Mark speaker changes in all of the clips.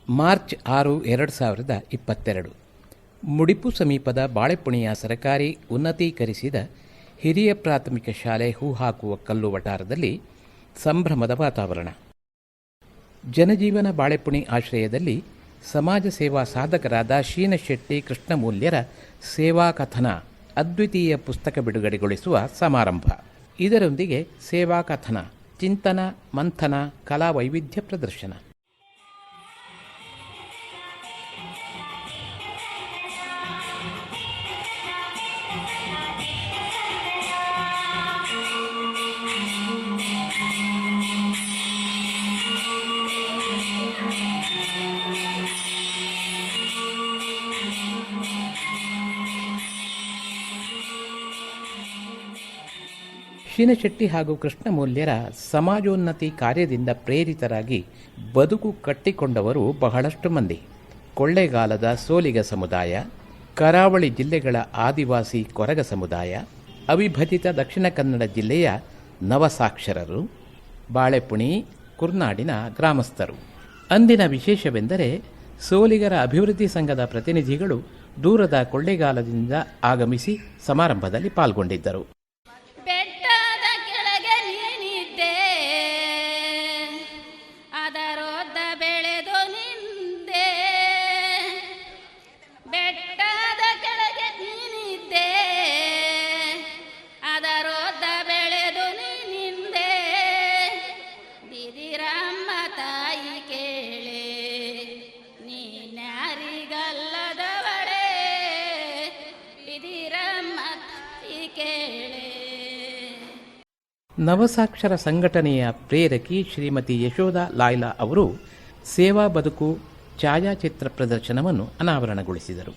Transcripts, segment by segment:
Speaker 1: March 6, 2022 ಮುಡಿಪು ಸಮೀಪದ ಬಾಳೆಪುಣಿಯ ಸರಕಾರಿ ಉನ್ನತೀಕರಿಸಿದ ಹಿರಿಯ ಪ್ರಾಥಮಿಕ ಶಾಲೆ ಹೂಹಾಕುವ ಕಲ್ಲು ವಠಾರದಲ್ಲಿ ಸಂಭ್ರಮದ ವಾತಾವರಣ. ಜನಜೀವನ ಬಾಳೆಪುಣಿ ಆಶ್ರಯದಲ್ಲಿ ಸಮಾಜ ಸೇವಾ ಸಾಧಕರಾದ ಶೀನಶೆಟ್ಟಿ ಕೃಷ್ಣಮೂಲ್ಯರ ಸೇವಾ ಕಥನ ಅದ್ವಿತೀಯ ಪುಸ್ತಕ ಬಿಡುಗಡೆಗೊಳಿಸುವ ಸಮಾರಂಭ. ಇದರೊಂದಿಗೆ ಸೇವಾ ಕಥನ, ಚಿಂತನ, ಮಂಥನ, ಕಲಾ ವೈವಿಧ್ಯ ಪ್ರದರ್ಶನ. ಶೀನಶೆಟ್ಟಿ ಹಾಗೂ ಕೃಷ್ಣಮೂಲ್ಯರ ಸಮಾಜೋನ್ನತಿ ಕಾರ್ಯದಿಂದ ಪ್ರೇರಿತರಾಗಿ ಬದುಕು ಕಟ್ಟಿಕೊಂಡವರು ಬಹಳಷ್ಟು ಮಂದಿ. ಕೊಳ್ಳೇಗಾಲದ ಸೋಲಿಗ ಸಮುದಾಯ, ಕರಾವಳಿ ಜಿಲ್ಲೆಗಳ ಆದಿವಾಸಿ ಕೊರಗ ಸಮುದಾಯ, ಅವಿಭಜಿತ ದಕ್ಷಿಣ ಕನ್ನಡ ಜಿಲ್ಲೆಯ ನವಸಾಕ್ಷರರು, ಬಾಳೆಪುಣಿ ಕುರ್ನಾಡಿನ ಗ್ರಾಮಸ್ಥರು. ಅಂದಿನ ವಿಶೇಷವೆಂದರೆ ಸೋಲಿಗರ ಅಭಿವೃದ್ಧಿ ಸಂಘದ ಪ್ರತಿನಿಧಿಗಳು ದೂರದ ಕೊಳ್ಳೇಗಾಲದಿಂದ ಆಗಮಿಸಿ ಸಮಾರಂಭದಲ್ಲಿ ಪಾಲ್ಗೊಂಡಿದ್ದರು. ನವಸಾಕ್ಷರ ಸಂಘಟನೆಯ ಪ್ರೇರಕಿ ಶ್ರೀಮತಿ ಯಶೋಧ ಲಾಯ್ಲಾ ಅವರು ಸೇವಾ ಬದುಕು ಛಾಯಾಚಿತ್ರ ಪ್ರದರ್ಶನವನ್ನು ಅನಾವರಣಗೊಳಿಸಿದರು.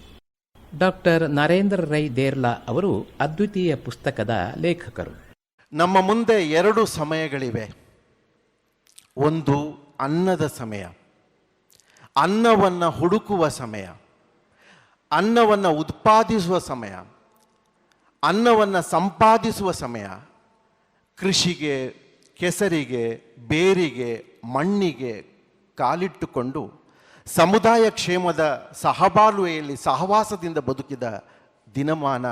Speaker 1: ಡಾಕ್ಟರ್ ನರೇಂದ್ರ ರೈ ದೇರ್ಲಾ ಅವರು ಅದ್ವಿತೀಯ ಪುಸ್ತಕದ ಲೇಖಕರು.
Speaker 2: ನಮ್ಮ ಮುಂದೆ ಎರಡು ಸಮಯಗಳಿವೆ. ಒಂದು ಅನ್ನದ ಸಮಯ, ಅನ್ನವನ್ನು ಹುಡುಕುವ ಸಮಯ, ಅನ್ನವನ್ನು ಉತ್ಪಾದಿಸುವ ಸಮಯ, ಅನ್ನವನ್ನು ಸಂಪಾದಿಸುವ ಸಮಯ. ಕೃಷಿಗೆ, ಕೆಸರಿಗೆ, ಬೇರಿಗೆ, ಮಣ್ಣಿಗೆ ಕಾಲಿಟ್ಟುಕೊಂಡು ಸಮುದಾಯ ಕ್ಷೇಮದ ಸಹಬಾಳ್ವೆಯಲ್ಲಿ ಸಹವಾಸದಿಂದ ಬದುಕಿದ ದಿನಮಾನ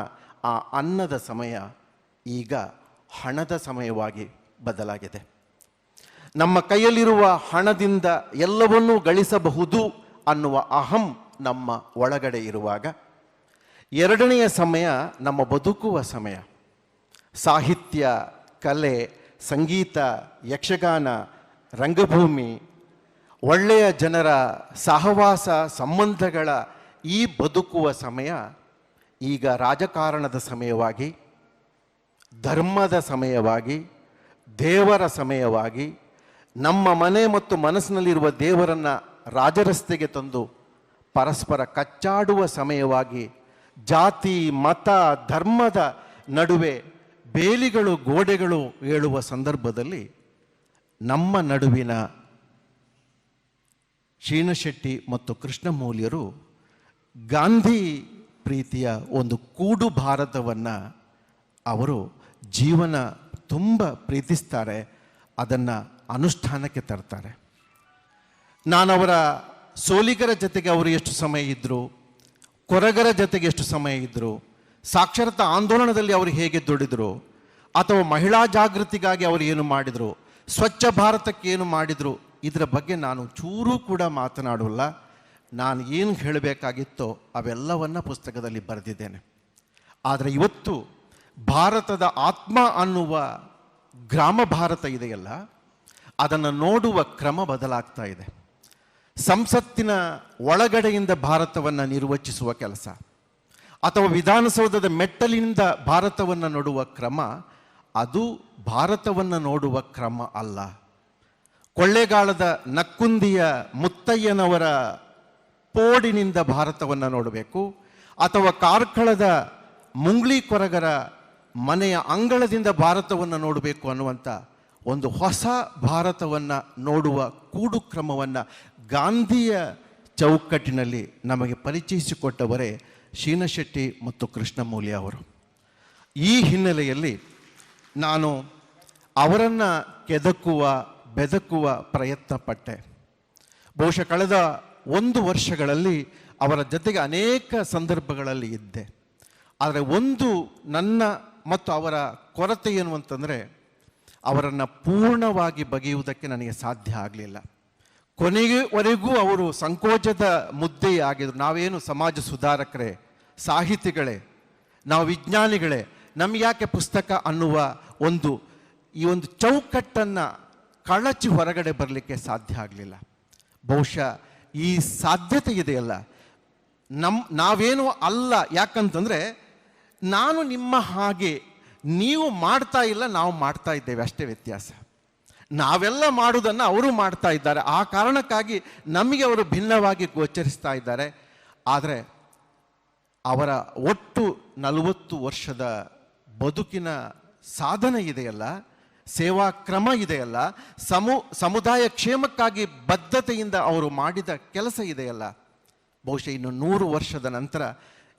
Speaker 2: ಆ ಅನ್ನದ ಸಮಯ ಈಗ ಹಣದ ಸಮಯವಾಗಿ ಬದಲಾಗಿದೆ. ನಮ್ಮ ಕೈಯಲ್ಲಿರುವ ಹಣದಿಂದ ಎಲ್ಲವನ್ನೂ ಗಳಿಸಬಹುದು ಅನ್ನುವ ಅಹಂ ನಮ್ಮ ಒಳಗಡೆ ಇರುವಾಗ, ಎರಡನೆಯ ಸಮಯ ನಮ್ಮ ಬದುಕುವ ಸಮಯ. ಸಾಹಿತ್ಯ, ಕಲೆ, ಸಂಗೀತ, ಯಕ್ಷಗಾನ, ರಂಗಭೂಮಿ, ಒಳ್ಳೆಯ ಜನರ ಸಹವಾಸ ಸಂಬಂಧಗಳ ಈ ಬದುಕುವ ಸಮಯ ಈಗ ರಾಜಕಾರಣದ ಸಮಯವಾಗಿ, ಧರ್ಮದ ಸಮಯವಾಗಿ, ದೇವರ ಸಮಯವಾಗಿ, ನಮ್ಮ ಮನೆ ಮತ್ತು ಮನಸ್ಸಿನಲ್ಲಿರುವ ದೇವರನ್ನು ರಾಜರಸ್ತೆಗೆ ತಂದು ಪರಸ್ಪರ ಕಚ್ಚಾಡುವ ಸಮಯವಾಗಿ, ಜಾತಿ, ಮತ, ಧರ್ಮದ ನಡುವೆ ಬೇಲಿಗಳು, ಗೋಡೆಗಳು ಏಳುವ ಸಂದರ್ಭದಲ್ಲಿ ನಮ್ಮ ನಡುವಿನ ಶೀನಶೆಟ್ಟಿ ಮತ್ತು ಕೃಷ್ಣಮೂಲ್ಯರು ಗಾಂಧಿ ಪ್ರೀತಿಯ ಒಂದು ಕೂಡು ಭಾರತವನ್ನು ಅವರು ಜೀವನ ತುಂಬ ಪ್ರೀತಿಸ್ತಾರೆ, ಅದನ್ನು ಅನುಷ್ಠಾನಕ್ಕೆ ತರ್ತಾರೆ. ನಾನವರ ಸೋಲಿಗರ ಜೊತೆಗೆ ಅವರು ಎಷ್ಟು ಸಮಯ ಇದ್ದರು, ಕೊರಗರ ಜೊತೆಗೆ ಎಷ್ಟು ಸಮಯ ಇದ್ದರು, ಸಾಕ್ಷರತಾ ಆಂದೋಲನದಲ್ಲಿ ಅವರು ಹೇಗೆ ದುಡಿದರು, ಅಥವಾ ಮಹಿಳಾ ಜಾಗೃತಿಗಾಗಿ ಅವರು ಏನು ಮಾಡಿದರು, ಸ್ವಚ್ಛ ಭಾರತಕ್ಕೆ ಏನು ಮಾಡಿದರು, ಇದರ ಬಗ್ಗೆ ನಾನು ಚೂರೂ ಕೂಡ ಮಾತನಾಡೋಲ್ಲ. ನಾನು ಏನು ಹೇಳಬೇಕಾಗಿತ್ತೋ ಅವೆಲ್ಲವನ್ನು ಪುಸ್ತಕದಲ್ಲಿ ಬರೆದಿದ್ದೇನೆ. ಆದರೆ ಇವತ್ತು ಭಾರತದ ಆತ್ಮ ಅನ್ನುವ ಗ್ರಾಮ ಭಾರತ ಇದೆಯಲ್ಲ, ಅದನ್ನು ನೋಡುವ ಕ್ರಮ ಬದಲಾಗ್ತಾ ಇದೆ. ಸಂಸತ್ತಿನ ಒಳಗಡೆಯಿಂದ ಭಾರತವನ್ನು ನಿರ್ವಚಿಸುವ ಕೆಲಸ, ಅಥವಾ ವಿಧಾನಸೌಧದ ಮೆಟ್ಟಲಿನಿಂದ ಭಾರತವನ್ನು ನೋಡುವ ಕ್ರಮ, ಅದು ಭಾರತವನ್ನು ನೋಡುವ ಕ್ರಮ ಅಲ್ಲ. ಕೊಳ್ಳೇಗಾಲದ ನಕ್ಕುಂದಿಯ ಮುತ್ತಯ್ಯನವರ ಪೋಡಿನಿಂದ ಭಾರತವನ್ನು ನೋಡಬೇಕು, ಅಥವಾ ಕಾರ್ಕಳದ ಮುಂಗ್ಲಿ ಕೊರಗರ ಮನೆಯ ಅಂಗಳದಿಂದ ಭಾರತವನ್ನು ನೋಡಬೇಕು ಅನ್ನುವಂಥ ಒಂದು ಹೊಸ ಭಾರತವನ್ನು ನೋಡುವ ಕೂಡು ಕ್ರಮವನ್ನು ಗಾಂಧಿಯ ಚೌಕಟ್ಟಿನಲ್ಲಿ ನಮಗೆ ಪರಿಚಯಿಸಿಕೊಟ್ಟವರೇ ಶೀನಶೆಟ್ಟಿ ಮತ್ತು ಕೃಷ್ಣಮೂಲ್ಯ ಅವರು. ಈ ಹಿನ್ನೆಲೆಯಲ್ಲಿ ನಾನು ಅವರನ್ನು ಕೆದಕುವ ಬೆದಕುವ ಪ್ರಯತ್ನ ಪಟ್ಟೆ. ಬಹುಶಃ ಕಳೆದ 1 ವರ್ಷಗಳಲ್ಲಿ ಅವರ ಜೊತೆಗೆ ಅನೇಕ ಸಂದರ್ಭಗಳಲ್ಲಿ ಇದ್ದೆ. ಆದರೆ ಒಂದು ನನ್ನ ಮತ್ತು ಅವರ ಕೊರತೆ ಏನು ಅಂತಂದರೆ, ಅವರನ್ನು ಪೂರ್ಣವಾಗಿ ಬಗೆಯುವುದಕ್ಕೆ ನನಗೆ ಸಾಧ್ಯ ಆಗಲಿಲ್ಲ. ಕೊನೆಯವರೆಗೂ ಅವರು ಸಂಕೋಚದ ಮುದ್ದೆಯಾಗಿದ್ರು. ನಾವೇನು ಸಮಾಜ ಸುಧಾರಕರೇ, ಸಾಹಿತಿಗಳೇ, ನಾವು ವಿಜ್ಞಾನಿಗಳೇ, ನಮ್ಗೆ ಯಾಕೆ ಪುಸ್ತಕ ಅನ್ನುವ ಈ ಒಂದು ಚೌಕಟ್ಟನ್ನು ಕಳಚಿ ಹೊರಗಡೆ ಬರಲಿಕ್ಕೆ ಸಾಧ್ಯ ಆಗಲಿಲ್ಲ. ಬಹುಶಃ ಈ ಸಾಧ್ಯತೆ ಇದೆಯಲ್ಲ, ನಾವೇನೂ ಅಲ್ಲ. ಯಾಕಂತಂದರೆ ನಾನು ನಿಮ್ಮ ಹಾಗೆ, ನೀವು ಮಾಡ್ತಾ ಇಲ್ಲ, ನಾವು ಮಾಡ್ತಾ ಇದ್ದೇವೆ, ಅಷ್ಟೇ ವ್ಯತ್ಯಾಸ. ನಾವೆಲ್ಲ ಮಾಡುವುದನ್ನು ಅವರು ಮಾಡ್ತಾ ಇದ್ದಾರೆ. ಆ ಕಾರಣಕ್ಕಾಗಿ ನಮಗೆ ಅವರು ಭಿನ್ನವಾಗಿ ಗೋಚರಿಸ್ತಾ ಇದ್ದಾರೆ. ಆದರೆ ಅವರ ಒಟ್ಟು 40 ವರ್ಷದ ಬದುಕಿನ ಸಾಧನೆ ಇದೆಯಲ್ಲ, ಸೇವಾ ಕ್ರಮ ಇದೆಯಲ್ಲ, ಸಮುದಾಯ ಕ್ಷೇಮಕ್ಕಾಗಿ ಬದ್ಧತೆಯಿಂದ ಅವರು ಮಾಡಿದ ಕೆಲಸ ಇದೆಯಲ್ಲ, ಬಹುಶಃ ಇನ್ನು 100 ವರ್ಷದ ನಂತರ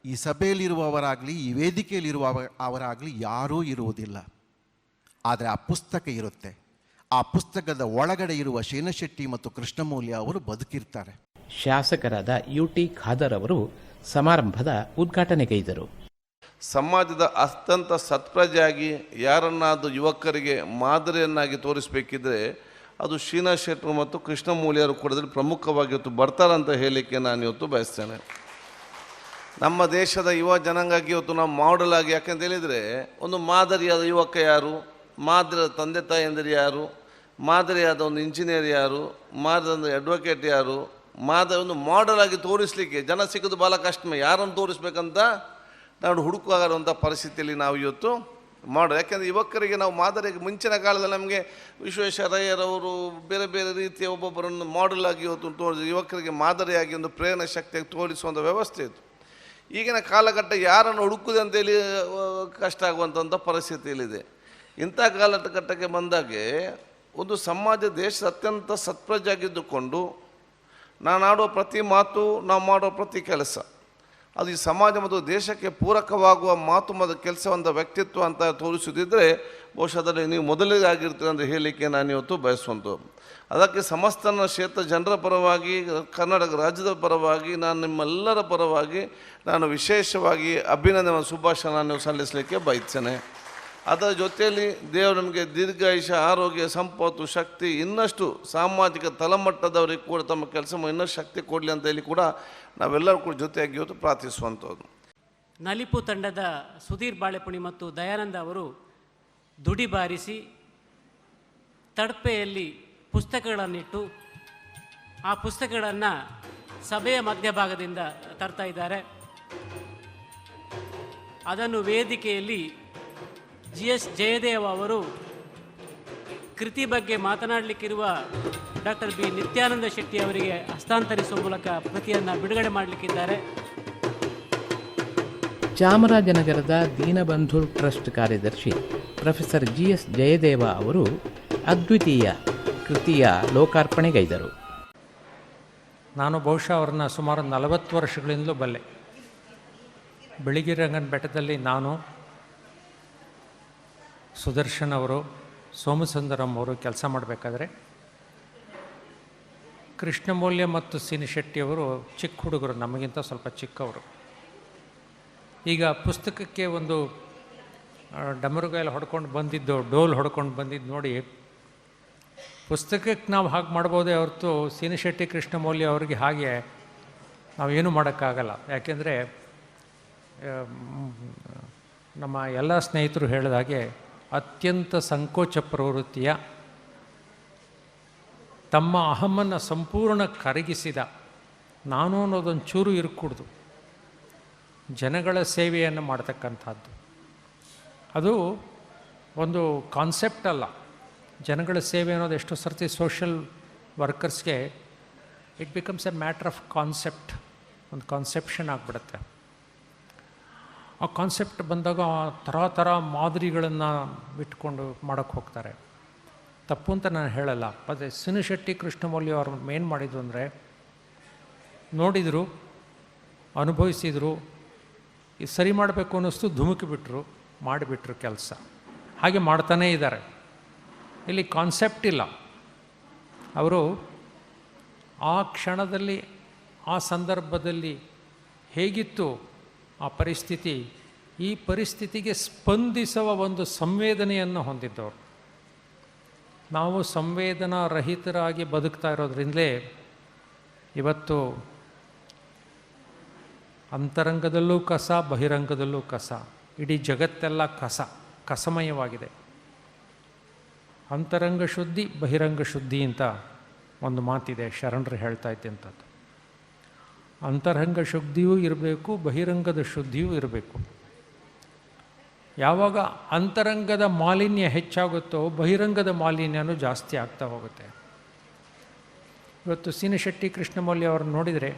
Speaker 2: ಈ ಸಭೆಯಲ್ಲಿರುವವರಾಗಲಿ, ಈ ವೇದಿಕೆಯಲ್ಲಿರುವವರಾಗಲಿ ಯಾರೂ ಇರುವುದಿಲ್ಲ. ಆದರೆ ಆ ಪುಸ್ತಕ ಇರುತ್ತೆ. ಆ ಪುಸ್ತಕದ ಒಳಗಡೆ ಇರುವ ಶೇನಶೆಟ್ಟಿ ಮತ್ತು ಕೃಷ್ಣಮೌಲ್ಯ ಅವರು ಬದುಕಿರ್ತಾರೆ.
Speaker 1: ಶಾಸಕರಾದ UT ಖಾದರ್ ಅವರು ಸಮಾರಂಭದ ಉದ್ಘಾಟನೆಗೈದರು.
Speaker 3: ಸಮಾಜದ ಅತ್ಯಂತ ಸತ್ಪ್ರಜೆಯಾಗಿ ಯಾರನ್ನಾದರೂ ಯುವಕರಿಗೆ ಮಾದರಿಯನ್ನಾಗಿ ತೋರಿಸಬೇಕಿದ್ರೆ ಅದು ಶೀನಾ ಶೆಟ್ಟರು ಮತ್ತು ಕೃಷ್ಣಮೌಲ್ಯರು ಕೂಡ ಪ್ರಮುಖವಾಗಿ ಇವತ್ತು ಬರ್ತಾರಂತ ಹೇಳಲಿಕ್ಕೆ ನಾನು ಇವತ್ತು ಬಯಸ್ತೇನೆ. ನಮ್ಮ ದೇಶದ ಯುವ ಜನಾಂಗಕ್ಕೆ ಇವತ್ತು ನಾವು ಮಾಡೆಲ್ ಆಗಿ, ಯಾಕಂತ ಹೇಳಿದರೆ ಒಂದು ಮಾದರಿಯಾದ ಯುವಕ ಯಾರು, ಮಾದರಿಯಾದ ತಂದೆ ತಾಯಿಯಂದಿರು ಯಾರು, ಮಾದರಿಯಾದ ಒಂದು ಇಂಜಿನಿಯರ್ ಯಾರು, ಮಾದರಿಯಾದ ಅಡ್ವೊಕೇಟ್ ಯಾರು, ಒಂದು ಮಾಡೆಲ್ ಆಗಿ ತೋರಿಸಲಿಕ್ಕೆ ಜನ ಸಿಗೋದು ಭಾಳ ಕಷ್ಟಮೇ. ಯಾರನ್ನು ತೋರಿಸ್ಬೇಕಂತ ನಾವು ಹುಡುಕುವಂಥ ಪರಿಸ್ಥಿತಿಯಲ್ಲಿ ನಾವು ಇವತ್ತು ಮಾಡೆಲ್. ಯಾಕೆಂದರೆ ಯುವಕರಿಗೆ ನಾವು ಮಾದರಿಗೆ ಮುಂಚಿನ ಕಾಲದಲ್ಲಿ ನಮಗೆ ವಿಶ್ವೇಶ್ವರಯ್ಯರವರು ಬೇರೆ ಬೇರೆ ರೀತಿಯ ಒಬ್ಬೊಬ್ಬರನ್ನು ಮಾಡೆಲ್ ಆಗಿ ಇವತ್ತು ತೋರಿಸಿ ಯುವಕರಿಗೆ ಮಾದರಿಯಾಗಿ ಒಂದು ಪ್ರೇರಣಾ ಶಕ್ತಿಯಾಗಿ ತೋರಿಸುವಂಥ ವ್ಯವಸ್ಥೆ ಇತ್ತು. ಈಗಿನ ಕಾಲಘಟ್ಟ ಯಾರನ್ನು ಹುಡುಕುವುದು ಅಂತೇಳಿ ಕಷ್ಟ ಆಗುವಂಥ ಪರಿಸ್ಥಿತಿಯಲ್ಲಿದೆ. ಇಂಥ ಕಾಲಘಟ್ಟಕ್ಕೆ ಬಂದಾಗೆ ಒಂದು ಸಮಾಜ ದೇಶದ ಅತ್ಯಂತ ಸತ್ಪ್ರಜೆಯಾಗಿದ್ದುಕೊಂಡು ನಾನು ಆಡುವ ಪ್ರತಿ ಮಾತು, ನಾವು ಮಾಡುವ ಪ್ರತಿ ಕೆಲಸ ಅದು ಈ ಸಮಾಜ ಮತ್ತು ದೇಶಕ್ಕೆ ಪೂರಕವಾಗುವ ಮಾತು ಮತ್ತು ಕೆಲಸವಂಥ ವ್ಯಕ್ತಿತ್ವ ಅಂತ ತೋರಿಸುತ್ತಿದ್ದರೆ ಬಹುಶಃ ಅದರಲ್ಲಿ ನೀವು ಮೊದಲಿಗೆ ಆಗಿರ್ತೀರ ಅಂತ ಹೇಳಲಿಕ್ಕೆ ನಾನು ಇವತ್ತು ಬಯಸುವಂಥದ್ದು. ಅದಕ್ಕೆ ಸಮಸ್ತ ಕ್ಷೇತ್ರ ಜನರ ಪರವಾಗಿ, ಕರ್ನಾಟಕ ರಾಜ್ಯದ ಪರವಾಗಿ, ನಾನು ನಿಮ್ಮೆಲ್ಲರ ಪರವಾಗಿ ನಾನು ವಿಶೇಷವಾಗಿ ಅಭಿನಂದನೆ ಶುಭಾಶಯ ನಾನು ಸಲ್ಲಿಸಲಿಕ್ಕೆ ಬಯಸ್ತೇನೆ. ಅದರ ಜೊತೆಯಲ್ಲಿ ದೇವರು ನಮಗೆ ದೀರ್ಘಾಯುಷ್ಯ, ಆರೋಗ್ಯ, ಸಂಪತ್ತು, ಶಕ್ತಿ, ಇನ್ನಷ್ಟು ಸಾಮಾಜಿಕ ತಳಮಟ್ಟದವರಿಗೆ ಕೂಡ ತಮ್ಮ ಕೆಲಸ ಇನ್ನಷ್ಟು ಶಕ್ತಿ ಕೊಡಲಿ ಅಂತ ಹೇಳಿ ಕೂಡ ನಾವೆಲ್ಲರೂ ಕೂಡ ಜೊತೆಯಾಗಿ ಇವತ್ತು ಪ್ರಾರ್ಥಿಸುವಂಥದ್ದು.
Speaker 4: ನಲಿಪು ತಂಡದ ಸುಧೀರ್ ಬಾಳೆಪುಣಿ ಮತ್ತು ದಯಾನಂದ ಅವರು ದುಡಿ ಬಾರಿಸಿ ತಡಪೆಯಲ್ಲಿ ಪುಸ್ತಕಗಳನ್ನಿಟ್ಟು ಆ ಪುಸ್ತಕಗಳನ್ನು ಸಭೆಯ ಮಧ್ಯಭಾಗದಿಂದ ತರ್ತಾ ಇದ್ದಾರೆ. ಅದನ್ನು ವೇದಿಕೆಯಲ್ಲಿ GS ಜಯದೇವ ಅವರು ಕೃತಿ ಬಗ್ಗೆ ಮಾತನಾಡಲಿಕ್ಕಿರುವ ಡಾಕ್ಟರ್ B ನಿತ್ಯಾನಂದ ಶೆಟ್ಟಿ ಅವರಿಗೆ ಹಸ್ತಾಂತರಿಸುವ ಮೂಲಕ ಕೃತಿಯನ್ನು ಬಿಡುಗಡೆ ಮಾಡಲಿಕ್ಕಿದ್ದಾರೆ.
Speaker 1: ಚಾಮರಾಜನಗರದ ದೀನಬಂಧು ಟ್ರಸ್ಟ್ ಕಾರ್ಯದರ್ಶಿ ಪ್ರೊಫೆಸರ್ GS ಜಯದೇವ ಅವರು ಅದ್ವಿತೀಯ ಕೃತಿಯ ಲೋಕಾರ್ಪಣೆಗೈದರು.
Speaker 5: ನಾನು ಬಹುಶಃ ಅವ್ರನ್ನ ಸುಮಾರು 40 ವರ್ಷಗಳಿಂದಲೂ ಬಲ್ಲೆ. ಬಿಳಿಗಿರಿರಂಗನ ಬೆಟ್ಟದಲ್ಲಿ ನಾನು, ಸುದರ್ಶನ್ ಅವರು, ಸೋಮಸುಂದರಂ ಅವರು ಕೆಲಸ ಮಾಡಬೇಕಾದ್ರೆ ಕೃಷ್ಣಮೌಲ್ಯ ಮತ್ತು ಶೆಟ್ಟಿಯವರು ಚಿಕ್ಕ ಹುಡುಗರು, ನಮಗಿಂತ ಸ್ವಲ್ಪ ಚಿಕ್ಕವರು. ಈಗ ಪುಸ್ತಕಕ್ಕೆ ಒಂದು ಡಮರುಗಾಯಲ್ಲಿ ಹೊಡ್ಕೊಂಡು ಬಂದಿದ್ದು, ಡೋಲ್ ಹೊಡ್ಕೊಂಡು ಬಂದಿದ್ದು ನೋಡಿ, ಪುಸ್ತಕಕ್ಕೆ ನಾವು ಹಾಗೆ ಮಾಡ್ಬೋದೇ ಹೊರತು ಶೆಟ್ಟಿ ಕೃಷ್ಣಮೌಲ್ಯ ಅವ್ರಿಗೆ ಹಾಗೆ ನಾವೇನು ಮಾಡೋಕ್ಕಾಗಲ್ಲ. ಯಾಕೆಂದರೆ ನಮ್ಮ ಎಲ್ಲ ಸ್ನೇಹಿತರು ಹೇಳಿದ ಹಾಗೆ ಅತ್ಯಂತ ಸಂಕೋಚ ಪ್ರವೃತ್ತಿಯ, ತಮ್ಮ ಅಹಮನ್ನು ಸಂಪೂರ್ಣ ಕರಗಿಸಿದ, ನಾನು ಅನ್ನೋದೊಂದು ಚೂರು ಇರುಕೂಡ್ದು ಜನಗಳ ಸೇವೆಯನ್ನು ಮಾಡ್ತಕ್ಕಂಥದ್ದು. ಅದು ಒಂದು ಕಾನ್ಸೆಪ್ಟ್ ಅಲ್ಲ. ಜನಗಳ ಸೇವೆ ಅನ್ನೋದು ಎಷ್ಟೋ ಸರ್ತಿ ಸೋಷಿಯಲ್ ವರ್ಕರ್ಸ್ಗೆ it becomes a matter of concept, ಒಂದು ಕಾನ್ಸೆಪ್ಷನ್ ಆಗಿಬಿಡುತ್ತೆ. ಆ ಕಾನ್ಸೆಪ್ಟ್ ಬಂದಾಗ ಥರ ಮಾದರಿಗಳನ್ನು ಇಟ್ಕೊಂಡು ಮಾಡೋಕ್ಕೆ ಹೋಗ್ತಾರೆ. ತಪ್ಪು ಅಂತ ನಾನು ಹೇಳಲ್ಲ. ಮತ್ತು ಶೆಟ್ಟಿ ಕೃಷ್ಣಮೌಲ್ಯ ಅವರು ಏನು ಮಾಡಿದ್ರು ಅಂದರೆ, ನೋಡಿದರು, ಅನುಭವಿಸಿದರು, ಇದು ಸರಿ ಮಾಡಬೇಕು ಅನ್ನಿಸ್ತು, ಧುಮುಕಿಬಿಟ್ರು, ಮಾಡಿಬಿಟ್ರು ಕೆಲಸ. ಹಾಗೆ ಮಾಡ್ತಾನೇ ಇದ್ದಾರೆ. ಇಲ್ಲಿ ಕಾನ್ಸೆಪ್ಟ್ ಇಲ್ಲ. ಅವರು ಆ ಕ್ಷಣದಲ್ಲಿ ಆ ಸಂದರ್ಭದಲ್ಲಿ ಹೇಗಿತ್ತು ಆ ಪರಿಸ್ಥಿತಿ, ಈ ಪರಿಸ್ಥಿತಿಗೆ ಸ್ಪಂದಿಸುವ ಒಂದು ಸಂವೇದನೆಯನ್ನು ಹೊಂದಿದ್ದವರು. ನಾವು ಸಂವೇದನಾ ರಹಿತರಾಗಿ ಬದುಕ್ತಾ ಇರೋದ್ರಿಂದಲೇ ಇವತ್ತು ಅಂತರಂಗದಲ್ಲೂ ಕಸ, ಬಹಿರಂಗದಲ್ಲೂ ಕಸ, ಇಡೀ ಜಗತ್ತೆಲ್ಲ ಕಸಮಯವಾಗಿದೆ. ಅಂತರಂಗ ಶುದ್ಧಿ, ಬಹಿರಂಗ ಶುದ್ಧಿ ಅಂತ ಒಂದು ಮಾತಿದೆ, ಶರಣರು ಹೇಳ್ತಾ ಇದ್ದಂಥದ್ದು. ಅಂತರಂಗ ಶುದ್ಧಿಯೂ ಇರಬೇಕು, ಬಹಿರಂಗದ ಶುದ್ಧಿಯೂ ಇರಬೇಕು. ಯಾವಾಗ ಅಂತರಂಗದ ಮಾಲಿನ್ಯ ಹೆಚ್ಚಾಗುತ್ತೋ ಬಹಿರಂಗದ ಮಾಲಿನ್ಯನೂ ಜಾಸ್ತಿ ಆಗ್ತಾ ಹೋಗುತ್ತೆ. ಇವತ್ತು ಸಿನಿಶೆಟ್ಟಿ ಕೃಷ್ಣಮೌಳಿ ಅವ್ರನ್ನ ನೋಡಿದರೆ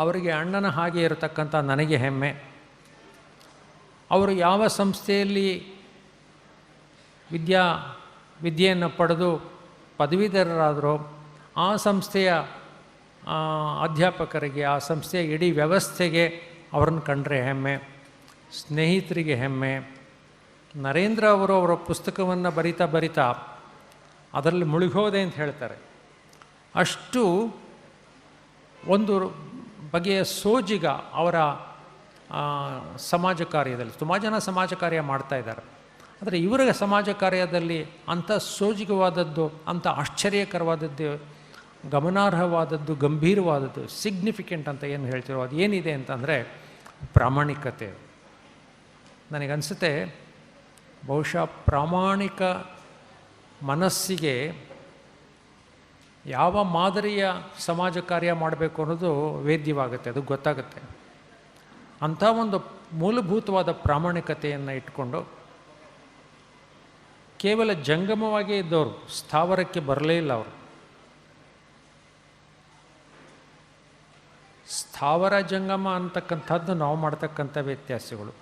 Speaker 5: ಅವರಿಗೆ ಅಣ್ಣನ ಹಾಗೆ ಇರತಕ್ಕಂಥ ನನಗೆ ಹೆಮ್ಮೆ. ಅವರು ಯಾವ ಸಂಸ್ಥೆಯಲ್ಲಿ ವಿದ್ಯೆಯನ್ನು ಪಡೆದು ಪದವೀಧರರಾದರೋ ಆ ಸಂಸ್ಥೆಯ ಅಧ್ಯಾಪಕರಿಗೆ, ಆ ಸಂಸ್ಥೆಯ ಇಡೀ ವ್ಯವಸ್ಥೆಗೆ ಅವರನ್ನು ಕಂಡ್ರೆ ಹೆಮ್ಮೆ, ಸ್ನೇಹಿತರಿಗೆ ಹೆಮ್ಮೆ. ನರೇಂದ್ರ ಅವರು ಅವರ ಪುಸ್ತಕವನ್ನು ಬರಿತಾ ಅದರಲ್ಲಿ ಮುಳುಗೋದೆ ಅಂತ ಹೇಳ್ತಾರೆ. ಅಷ್ಟು ಒಂದು ಬಗೆಯ ಸೋಜಿಗ ಅವರ ಸಮಾಜ ಕಾರ್ಯದಲ್ಲಿ. ತುಂಬ ಜನ ಸಮಾಜ ಕಾರ್ಯ ಮಾಡ್ತಾ ಇದ್ದಾರೆ, ಆದರೆ ಇವರ ಸಮಾಜ ಕಾರ್ಯದಲ್ಲಿ ಅಂಥ ಸೋಜಿಗವಾದದ್ದು, ಅಂಥ ಆಶ್ಚರ್ಯಕರವಾದದ್ದು, ಗಮನಾರ್ಹವಾದದ್ದು, ಗಂಭೀರವಾದದ್ದು, ಸಿಗ್ನಿಫಿಕೆಂಟ್ ಅಂತ ಏನು ಹೇಳ್ತಿರೋ ಅದು ಏನಿದೆ ಅಂತಂದರೆ ಪ್ರಾಮಾಣಿಕತೆ. ನನಗನ್ಸುತ್ತೆ ಬಹುಶಃ ಪ್ರಾಮಾಣಿಕ ಮನಸ್ಸಿಗೆ ಯಾವ ಮಾದರಿಯ ಸಮಾಜ ಕಾರ್ಯ ಮಾಡಬೇಕು ಅನ್ನೋದು ವೇದ್ಯವಾಗುತ್ತೆ, ಅದು ಗೊತ್ತಾಗುತ್ತೆ. ಅಂಥ ಒಂದು ಮೂಲಭೂತವಾದ ಪ್ರಾಮಾಣಿಕತೆಯನ್ನು ಇಟ್ಕೊಂಡು ಕೇವಲ ಜಂಗಮವಾಗೇ ಇದ್ದವರು, ಸ್ಥಾವರಕ್ಕೆ ಬರಲೇ ಇಲ್ಲ ಅವರು. ಸ್ಥಾವರ ಜಂಗಮ ಅಂತಕ್ಕಂಥದ್ದು ನಾವು ಮಾಡ್ತಕ್ಕಂಥ ವ್ಯತ್ಯಾಸಗಳು.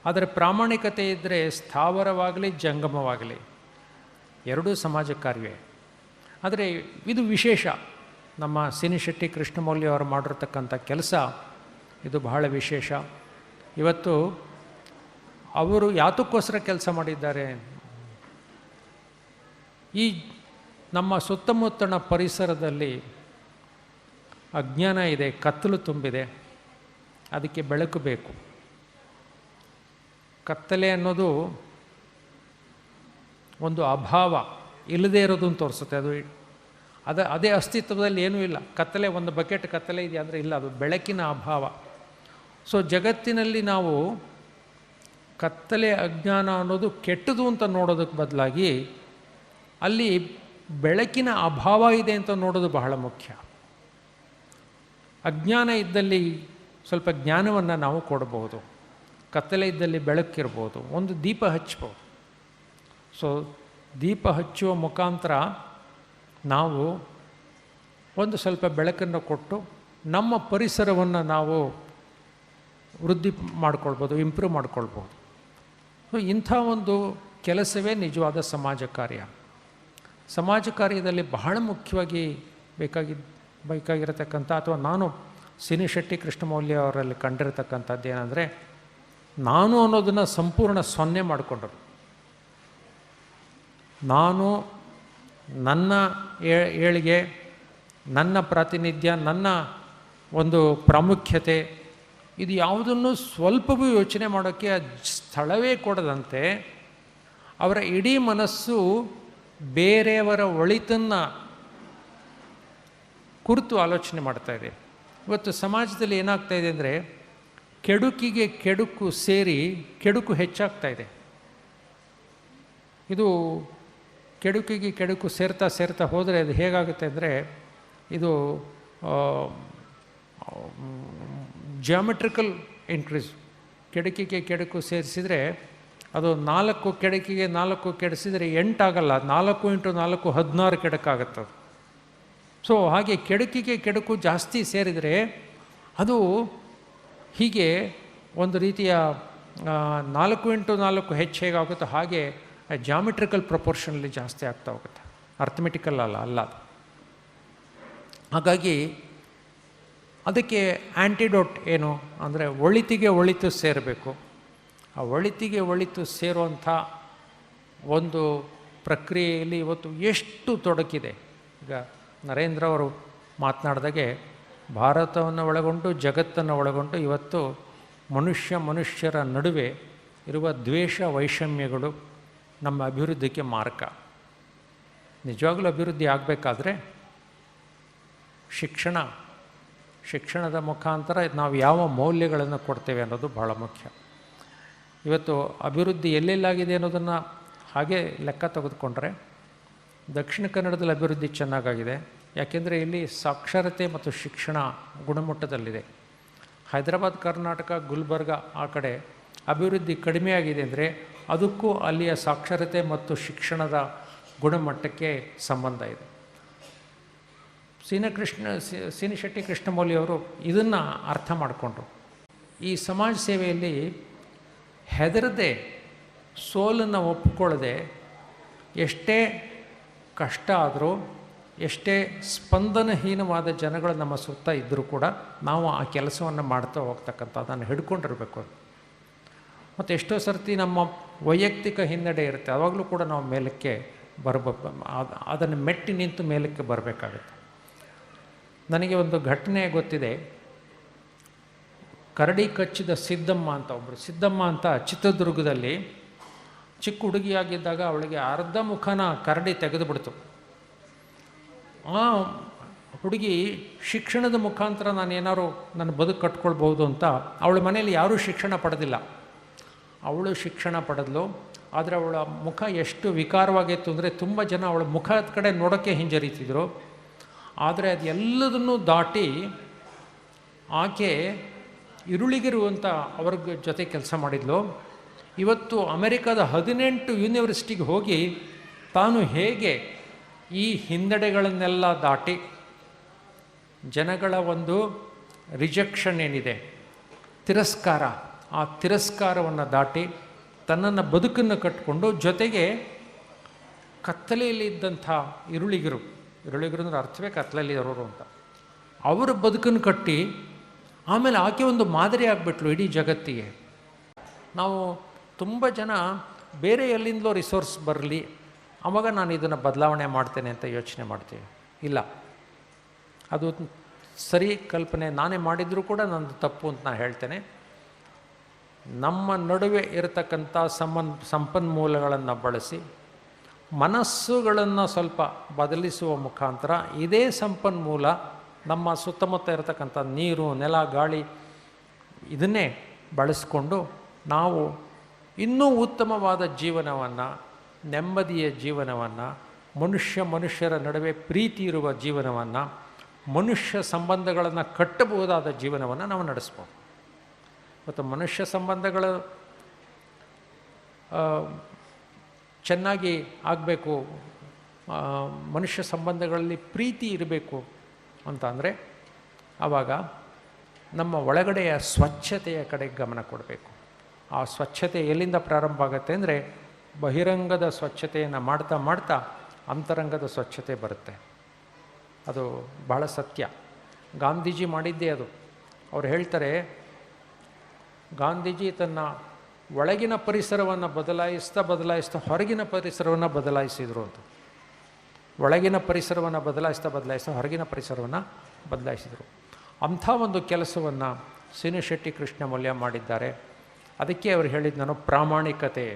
Speaker 5: ಆದರೆ ಪ್ರಾಮಾಣಿಕತೆ ಇದ್ದರೆ ಸ್ಥಾವರವಾಗಲಿ ಜಂಗಮವಾಗಲಿ ಎರಡೂ ಸಮಾಜ ಕಾರ್ಯವೇ. ಆದರೆ ಇದು ವಿಶೇಷ, ನಮ್ಮ ಸಿನಿಶೆಟ್ಟಿ ಕೃಷ್ಣಮೌಳಿ ಅವರು ಮಾಡಿರ್ತಕ್ಕಂಥ ಕೆಲಸ ಇದು ಬಹಳ ವಿಶೇಷ. ಇವತ್ತು ಅವರು ಯಾತಕ್ಕೋಸ್ಕರ ಕೆಲಸ ಮಾಡಿದ್ದಾರೆ, ಈ ನಮ್ಮ ಸುತ್ತಮುತ್ತಣ ಪರಿಸರದಲ್ಲಿ ಅಜ್ಞಾನ ಇದೆ, ಕತ್ತಲು ತುಂಬಿದೆ, ಅದಕ್ಕೆ ಬೆಳಕು ಬೇಕು. ಕತ್ತಲೆ ಅನ್ನೋದು ಒಂದು ಅಭಾವ, ಇಲ್ಲದೇ ಇರೋದನ್ನು ತೋರಿಸುತ್ತೆ. ಅದೇ ಅಸ್ತಿತ್ವದಲ್ಲಿ ಏನೂ ಇಲ್ಲ. ಕತ್ತಲೆ, ಒಂದು ಬಕೆಟ್ ಕತ್ತಲೆ ಇದೆಯಾ ಅಂದರೆ ಇಲ್ಲ, ಅದು ಬೆಳಕಿನ ಅಭಾವ. ಸೊ ಜಗತ್ತಿನಲ್ಲಿ ನಾವು ಕತ್ತಲೆ, ಅಜ್ಞಾನ ಅನ್ನೋದು ಕೆಟ್ಟದು ಅಂತ ನೋಡೋದಕ್ಕೆ ಬದಲಾಗಿ ಅಲ್ಲಿ ಬೆಳಕಿನ ಅಭಾವ ಇದೆ ಅಂತ ನೋಡೋದು ಬಹಳ ಮುಖ್ಯ. ಅಜ್ಞಾನ ಇದ್ದಲ್ಲಿ ಸ್ವಲ್ಪ ಜ್ಞಾನವನ್ನು ನಾವು ಕೊಡಬಹುದು, ಕತ್ತಲೆ ಇದ್ದಲ್ಲಿ ಬೆಳಕಿರ್ಬೋದು, ಒಂದು ದೀಪ ಹಚ್ಬೋದು. ಸೊ ದೀಪ ಹಚ್ಚುವ ಮುಖಾಂತರ ನಾವು ಒಂದು ಸ್ವಲ್ಪ ಬೆಳಕನ್ನು ಕೊಟ್ಟು ನಮ್ಮ ಪರಿಸರವನ್ನು ನಾವು ವೃದ್ಧಿ ಮಾಡ್ಕೊಳ್ಬೋದು, ಇಂಪ್ರೂವ್ ಮಾಡ್ಕೊಳ್ಬೋದು. ಸೊ ಇಂಥ ಒಂದು ಕೆಲಸವೇ ನಿಜವಾದ ಸಮಾಜ ಕಾರ್ಯ. ಸಮಾಜ ಕಾರ್ಯದಲ್ಲಿ ಬಹಳ ಮುಖ್ಯವಾಗಿ ಬೇಕಾಗಿರತಕ್ಕಂಥ, ಅಥವಾ ನಾನು ಸಿನಿಶೆಟ್ಟಿ ಕೃಷ್ಣಮೌಳಿ ಅವರಲ್ಲಿ ಕಂಡಿರತಕ್ಕಂಥದ್ದು ಏನಂದರೆ, ನಾನು ಅನ್ನೋದನ್ನು ಸಂಪೂರ್ಣ ಸೊನ್ನೆ ಮಾಡಿಕೊಂಡರು. ನಾನು, ನನ್ನ ಏಳಿಗೆ, ನನ್ನ ಪ್ರಾತಿನಿಧ್ಯ, ನನ್ನ ಒಂದು ಪ್ರಾಮುಖ್ಯತೆ, ಇದು ಯಾವುದನ್ನು ಸ್ವಲ್ಪವೂ ಯೋಚನೆ ಮಾಡೋಕ್ಕೆ ಸ್ಥಳವೇ ಕೊಡದಂತೆ ಅವರ ಇಡೀ ಮನಸ್ಸು ಬೇರೆಯವರ ಒಳಿತನ್ನು ಕುರಿತು ಆಲೋಚನೆ ಮಾಡ್ತಾ ಇದೆ. ಇವತ್ತು ಸಮಾಜದಲ್ಲಿ ಏನಾಗ್ತಾ ಇದೆ ಅಂದರೆ, ಕೆಡುಕಿಗೆ ಕೆಡುಕು ಸೇರಿ ಕೆಡುಕು ಹೆಚ್ಚಾಗ್ತಾ ಇದೆ. ಇದು ಕೆಡುಕಿಗೆ ಕೆಡುಕು ಸೇರ್ತಾ ಹೋದರೆ ಅದು ಹೇಗಾಗುತ್ತೆ ಅಂದರೆ, ಇದು ಜಿಯೋಮೆಟ್ರಿಕಲ್ ಇನ್ಕ್ರೀಸ್. ಕೆಡುಕಿಗೆ ಕೆಡುಕು ಸೇರಿಸಿದರೆ ಅದು 4 ಕೆಡುಕಿಗೆ 4 ಕೆಡಿಸಿದರೆ 8 ಆಗಲ್ಲ, 4 × 4 16 ಕೆಡುಕಾಗುತ್ತೆ. ಸೊ ಹಾಗೆ ಕೆಡುಕಿಗೆ ಕೆಡುಕು ಜಾಸ್ತಿ ಸೇರಿದರೆ ಅದು ಹೀಗೆ ಒಂದು ರೀತಿಯ 4 × 4 ಹೆಚ್ಚು ಹೇಗಾಗುತ್ತೋ ಹಾಗೆ ಜಾಮೆಟ್ರಿಕಲ್ ಪ್ರಪೋರ್ಷನಲ್ಲಿ ಜಾಸ್ತಿ ಆಗ್ತಾ ಹೋಗುತ್ತೆ, ಅರ್ಥಮೆಟಿಕಲ್ ಅಲ್ಲ. ಹಾಗಾಗಿ ಅದಕ್ಕೆ ಆ್ಯಂಟಿಡೋಟ್ ಏನು ಅಂದರೆ, ಒಳಿತಿಗೆ ಒಳಿತು ಸೇರಬೇಕು. ಆ ಒಳಿತಿಗೆ ಒಳಿತು ಸೇರುವಂಥ ಒಂದು ಪ್ರಕ್ರಿಯೆಯಲ್ಲಿ ಇವತ್ತು ಎಷ್ಟು ತೊಡಕಿದೆ. ಈಗ ನರೇಂದ್ರ ಅವರು ಮಾತನಾಡಿದಾಗೆ ಭಾರತವನ್ನು ಒಳಗೊಂಡು ಜಗತ್ತನ್ನು ಒಳಗೊಂಡು ಇವತ್ತು ಮನುಷ್ಯರ ನಡುವೆ ಇರುವ ದ್ವೇಷ ವೈಷಮ್ಯಗಳು ನಮ್ಮ ಅಭಿವೃದ್ಧಿಗೆ ಮಾರಕ. ನಿಜವಾಗಲೂ ಅಭಿವೃದ್ಧಿ ಆಗಬೇಕಾದ್ರೆ ಶಿಕ್ಷಣದ ಮುಖಾಂತರ ನಾವು ಯಾವ ಮೌಲ್ಯಗಳನ್ನು ಕೊಡ್ತೇವೆ ಅನ್ನೋದು ಬಹಳ ಮುಖ್ಯ. ಇವತ್ತು ಅಭಿವೃದ್ಧಿ ಎಲ್ಲೆಲ್ಲಾಗಿದೆ ಅನ್ನೋದನ್ನು ಹಾಗೆ ಲೆಕ್ಕ ತೆಗೆದುಕೊಂಡ್ರೆ ದಕ್ಷಿಣ ಕನ್ನಡದಲ್ಲಿ ಅಭಿವೃದ್ಧಿ ಚೆನ್ನಾಗಾಗಿದೆ. ಯಾಕೆಂದರೆ ಇಲ್ಲಿ ಸಾಕ್ಷರತೆ ಮತ್ತು ಶಿಕ್ಷಣ ಗುಣಮಟ್ಟದಲ್ಲಿದೆ. ಹೈದರಾಬಾದ್, ಕರ್ನಾಟಕ, ಗುಲ್ಬರ್ಗ ಆ ಕಡೆ ಅಭಿವೃದ್ಧಿ ಕಡಿಮೆ ಆಗಿದೆ ಅಂದರೆ ಅದಕ್ಕೂ ಅಲ್ಲಿಯ ಸಾಕ್ಷರತೆ ಮತ್ತು ಶಿಕ್ಷಣದ ಗುಣಮಟ್ಟಕ್ಕೆ ಸಂಬಂಧ ಇದೆ. ಸೀನಿಶೆಟ್ಟಿ ಕೃಷ್ಣಮೌಳಿ ಅವರು ಇದನ್ನು ಅರ್ಥ ಮಾಡಿಕೊಂಡ್ರು. ಈ ಸಮಾಜ ಸೇವೆಯಲ್ಲಿ ಹೆದರದೆ, ಸೋಲನ್ನು ಒಪ್ಪಿಕೊಳ್ಳದೆ, ಎಷ್ಟೇ ಕಷ್ಟ ಆದರೂ, ಎಷ್ಟೇ ಸ್ಪಂದನಹೀನವಾದ ಜನಗಳು ನಮ್ಮ ಸುತ್ತ ಇದ್ದರೂ ಕೂಡ ನಾವು ಆ ಕೆಲಸವನ್ನು ಮಾಡ್ತಾ ಹೋಗ್ತಕ್ಕಂಥ ಅದನ್ನು ಹಿಡ್ಕೊಂಡಿರಬೇಕು. ಮತ್ತು ಎಷ್ಟೋ ಸರ್ತಿ ನಮ್ಮ ವೈಯಕ್ತಿಕ ಹಿನ್ನಡೆ ಇರುತ್ತೆ, ಆವಾಗಲೂ ಕೂಡ ನಾವು ಮೇಲಕ್ಕೆ ಅದನ್ನು ಮೆಟ್ಟಿ ನಿಂತು ಮೇಲಕ್ಕೆ ಬರಬೇಕಾಗುತ್ತೆ. ನನಗೆ ಒಂದು ಘಟನೆ ಗೊತ್ತಿದೆ. ಕರಡಿ ಕಚ್ಚಿದ ಸಿದ್ದಮ್ಮ ಅಂತ ಚಿತ್ರದುರ್ಗದಲ್ಲಿ ಚಿಕ್ಕ ಹುಡುಗಿಯಾಗಿದ್ದಾಗ ಅವಳಿಗೆ ಅರ್ಧ ಮುಖನ ಕರಡಿ ತೆಗೆದುಬಿಡ್ತು. ಆ ಹುಡುಗಿ ಶಿಕ್ಷಣದ ಮುಖಾಂತರ ನಾನೇನಾದ್ರು ನನ್ನ ಬದುಕು ಕಟ್ಕೊಳ್ಬೋದು ಅಂತ ಅವಳ ಮನೆಯಲ್ಲಿ ಯಾರೂ ಶಿಕ್ಷಣ ಪಡೆದಿಲ್ಲ. ಅವಳು ಶಿಕ್ಷಣ ಪಡೆದ್ಲು. ಆದರೆ ಅವಳ ಮುಖ ಎಷ್ಟು ವಿಕಾರವಾಗಿತ್ತು ಅಂದರೆ ತುಂಬ ಜನ ಅವಳ ಮುಖದ ಕಡೆ ನೋಡೋಕ್ಕೆ ಹಿಂಜರಿತಿದ್ರು. ಆದರೆ ಅದೆಲ್ಲದನ್ನೂ ದಾಟಿ ಆಕೆ ಇರುಳಿಗಿರು ಅಂತ ಅವ್ರ ಜೊತೆ ಕೆಲಸ ಮಾಡಿದ್ಲು. ಇವತ್ತು ಅಮೆರಿಕದ 18 ಯೂನಿವರ್ಸಿಟಿಗೆ ಹೋಗಿ ತಾನು ಹೇಗೆ ಈ ಹಿನ್ನಡೆಗಳನ್ನೆಲ್ಲ ದಾಟಿ, ಜನಗಳ ಒಂದು ರಿಜೆಕ್ಷನ್ ಏನಿದೆ, ತಿರಸ್ಕಾರ, ಆ ತಿರಸ್ಕಾರವನ್ನು ದಾಟಿ ತನ್ನನ್ನು ಬದುಕನ್ನು ಕಟ್ಟಿಕೊಂಡು, ಜೊತೆಗೆ ಕತ್ತಲೆಯಲ್ಲಿ ಇದ್ದಂಥ ಇರುಳಿಗರು ಅಂದ್ರೆ ಅರ್ಥವೇ ಕತ್ತಲೆಯಲ್ಲಿ ಇರೋರು ಅಂತ, ಅವರ ಬದುಕನ್ನು ಕಟ್ಟಿ ಆಮೇಲೆ ಆಕೆ ಒಂದು ಮಾದರಿ ಆಗಿಬಿಟ್ಲು ಇಡೀ ಜಗತ್ತಿಗೆ. ನಾವು ತುಂಬ ಜನ ಬೇರೆ ಎಲ್ಲಿಂದಲೋ ರಿಸೋರ್ಸ್ ಬರಲಿ, ಆವಾಗ ನಾನು ಇದನ್ನು ಬದಲಾವಣೆ ಮಾಡ್ತೇನೆ ಅಂತ ಯೋಚನೆ ಮಾಡ್ತೀವಿ. ಇಲ್ಲ, ಅದು ಸರಿ ಕಲ್ಪನೆ. ನಾನೇ ಮಾಡಿದರೂ ಕೂಡ ನಂದು ತಪ್ಪು ಅಂತ ನಾನು ಹೇಳ್ತೇನೆ. ನಮ್ಮ ನಡುವೆ ಇರತಕ್ಕಂಥ ಸಂಪನ್ಮೂಲಗಳನ್ನು ಬಳಸಿ ಮನಸ್ಸುಗಳನ್ನು ಸ್ವಲ್ಪ ಬದಲಿಸುವ ಮುಖಾಂತರ ಇದೇ ಸಂಪನ್ಮೂಲ ನಮ್ಮ ಸುತ್ತಮುತ್ತ ಇರತಕ್ಕಂಥ ನೀರು, ನೆಲ, ಗಾಳಿ ಇದನ್ನೇ ಬಳಸಿಕೊಂಡು ನಾವು ಇನ್ನೂ ಉತ್ತಮವಾದ ಜೀವನವನ್ನು, ನೆಮ್ಮದಿಯ ಜೀವನವನ್ನು, ಮನುಷ್ಯರ ನಡುವೆ ಪ್ರೀತಿ ಇರುವ ಜೀವನವನ್ನು, ಮನುಷ್ಯ ಸಂಬಂಧಗಳನ್ನು ಕಟ್ಟಬಹುದಾದ ಜೀವನವನ್ನು ನಾವು ನಡೆಸ್ಬೋದು. ಮತ್ತು ಮನುಷ್ಯ ಸಂಬಂಧಗಳು ಚೆನ್ನಾಗಿ ಆಗಬೇಕು, ಮನುಷ್ಯ ಸಂಬಂಧಗಳಲ್ಲಿ ಪ್ರೀತಿ ಇರಬೇಕು ಅಂತ ಅಂದರೆ ಆವಾಗ ನಮ್ಮ ಒಳಗಡೆಯ ಸ್ವಚ್ಛತೆಯ ಕಡೆಗೆ ಗಮನ ಕೊಡಬೇಕು. ಆ ಸ್ವಚ್ಛತೆ ಎಲ್ಲಿಂದ ಪ್ರಾರಂಭ ಆಗುತ್ತೆ ಅಂದರೆ ಬಹಿರಂಗದ ಸ್ವಚ್ಛತೆಯನ್ನು ಮಾಡ್ತಾ ಮಾಡ್ತಾ ಅಂತರಂಗದ ಸ್ವಚ್ಛತೆ ಬರುತ್ತೆ. ಅದು ಬಹಳ ಸತ್ಯ. ಗಾಂಧೀಜಿ ಮಾಡಿದ್ದೇ ಅದು. ಅವ್ರು ಹೇಳ್ತಾರೆ, ಗಾಂಧೀಜಿ ತನ್ನ ಒಳಗಿನ ಪರಿಸರವನ್ನು ಬದಲಾಯಿಸ್ತಾ ಹೊರಗಿನ ಪರಿಸರವನ್ನು ಬದಲಾಯಿಸಿದರು ಅಂತ. ಒಳಗಿನ ಪರಿಸರವನ್ನು ಬದಲಾಯಿಸ್ತಾ ಹೊರಗಿನ ಪರಿಸರವನ್ನು ಬದಲಾಯಿಸಿದರು. ಅಂಥ ಒಂದು ಕೆಲಸವನ್ನು ಸೀನಿಶೆಟ್ಟಿ ಕೃಷ್ಣಮೌಳಿ ಮಾಡಿದ್ದಾರೆ. ಅದಕ್ಕೆ ಅವರು ಹೇಳಿದ್ದು ನಾನು ಪ್ರಾಮಾಣಿಕತೆ.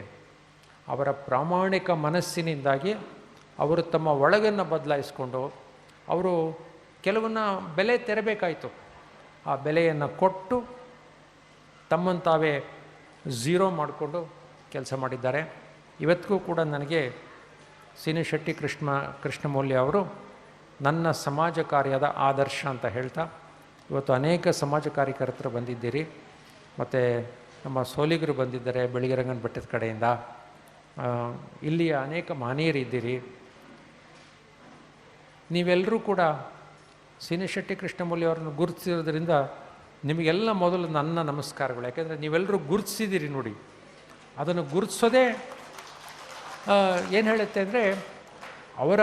Speaker 5: ಅವರ ಪ್ರಾಮಾಣಿಕ ಮನಸ್ಸಿನಿಂದಾಗಿ ಅವರು ತಮ್ಮ ಒಳಗನ್ನು ಬದಲಾಯಿಸ್ಕೊಂಡು ಅವರು ಕೆಲವನ್ನ ಬೆಲೆ ತೆರಬೇಕಾಯಿತು. ಆ ಬೆಲೆಯನ್ನು ಕೊಟ್ಟು ತಮ್ಮನ್ನು ತಾವೇ ಝೀರೋ ಮಾಡಿಕೊಂಡು ಕೆಲಸ ಮಾಡಿದ್ದಾರೆ. ಇವತ್ತಿಗೂ ಕೂಡ ನನಗೆ ಸೀನಿಶೆಟ್ಟಿ ಕೃಷ್ಣಮೌಳಿ ಅವರು ನನ್ನ ಸಮಾಜ ಕಾರ್ಯದ ಆದರ್ಶ ಅಂತ ಹೇಳ್ತಾ, ಇವತ್ತು ಅನೇಕ ಸಮಾಜ ಕಾರ್ಯಕರ್ತರು ಬಂದಿದ್ದೀರಿ. ಮತ್ತು ನಮ್ಮ ಸೋಲಿಗರು ಬಂದಿದ್ದಾರೆ ಬೆಳಗಿರಂಗನ ಬೆಟ್ಟದ ಕಡೆಯಿಂದ. ಇಲ್ಲಿಯ ಅನೇಕ ಮಹನೀಯರಿದ್ದೀರಿ. ನೀವೆಲ್ಲರೂ ಕೂಡ ಸೀನಿಶೆಟ್ಟಿ ಕೃಷ್ಣಮೌಳಿ ಅವರನ್ನು ಗುರುತಿಸಿರೋದ್ರಿಂದ ನಿಮಗೆಲ್ಲ ಮೊದಲು ನನ್ನ ನಮಸ್ಕಾರಗಳು. ಯಾಕೆಂದರೆ ನೀವೆಲ್ಲರೂ ಗುರುತಿಸಿದ್ದೀರಿ ನೋಡಿ. ಅದನ್ನು ಗುರುತಿಸೋದೇ ಏನು ಹೇಳುತ್ತೆ ಅಂದರೆ ಅವರ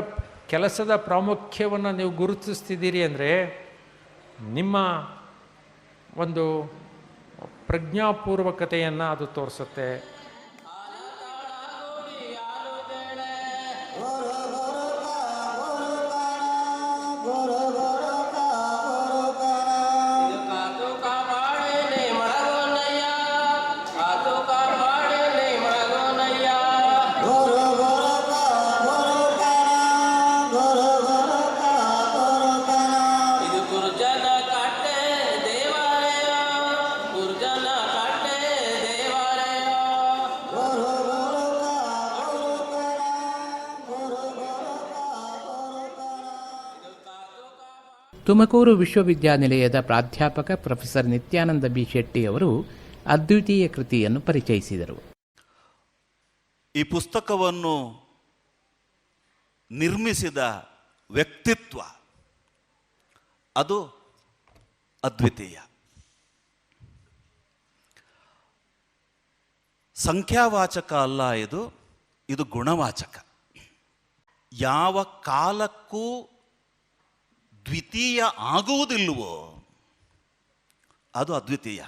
Speaker 5: ಕೆಲಸದ ಪ್ರಾಮುಖ್ಯವನ್ನು ನೀವು ಗುರುತಿಸ್ತಿದ್ದೀರಿ ಅಂದರೆ ನಿಮ್ಮ ಒಂದು ಪ್ರಜ್ಞಾಪೂರ್ವಕತೆಯನ್ನು ಅದು ತೋರಿಸುತ್ತೆ.
Speaker 6: ಗುರು
Speaker 1: ತುಮಕೂರು ವಿಶ್ವವಿದ್ಯಾನಿಲಯದ ಪ್ರಾಧ್ಯಾಪಕ ಪ್ರೊಫೆಸರ್ ನಿತ್ಯಾನಂದ ಬಿ ಶೆಟ್ಟಿ ಅವರು ಅದ್ವಿತೀಯ ಕೃತಿಯನ್ನು ಪರಿಚಯಿಸಿದರು.
Speaker 6: ಈ ಪುಸ್ತಕವನ್ನು ನಿರ್ಮಿಸಿದ ವ್ಯಕ್ತಿತ್ವ ಅದು ಅದ್ವಿತೀಯ. ಸಂಖ್ಯಾವಾಚಕ ಅಲ್ಲ, ಇದು ಗುಣವಾಚಕ. ಯಾವ ಕಾಲಕ್ಕೂ ದ್ವಿತೀಯ ಆಗುವುದಿಲ್ಲವೋ ಅದು ಅದ್ವಿತೀಯ.